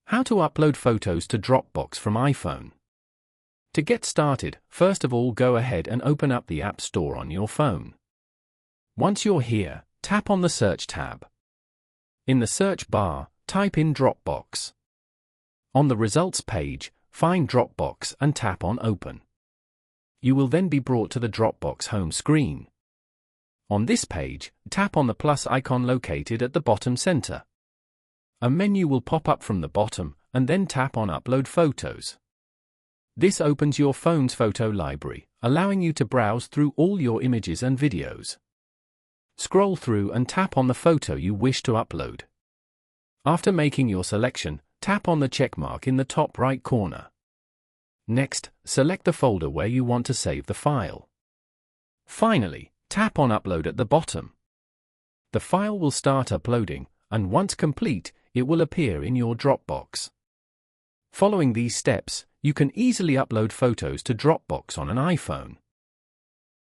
How to upload photos to Dropbox from iPhone. To get started, first of all go ahead and open up the App Store on your phone. Once you're here, tap on the Search tab. In the search bar, type in Dropbox. On the results page, find Dropbox and tap on Open. You will then be brought to the Dropbox home screen. On this page, tap on the plus icon located at the bottom center. A menu will pop up from the bottom, and then tap on Upload Photos. This opens your phone's photo library, allowing you to browse through all your images and videos. Scroll through and tap on the photo you wish to upload. After making your selection, tap on the check mark in the top right corner. Next, select the folder where you want to save the file. Finally, tap on Upload at the bottom. The file will start uploading, and once complete, it will appear in your Dropbox. Following these steps, you can easily upload photos to Dropbox on an iPhone.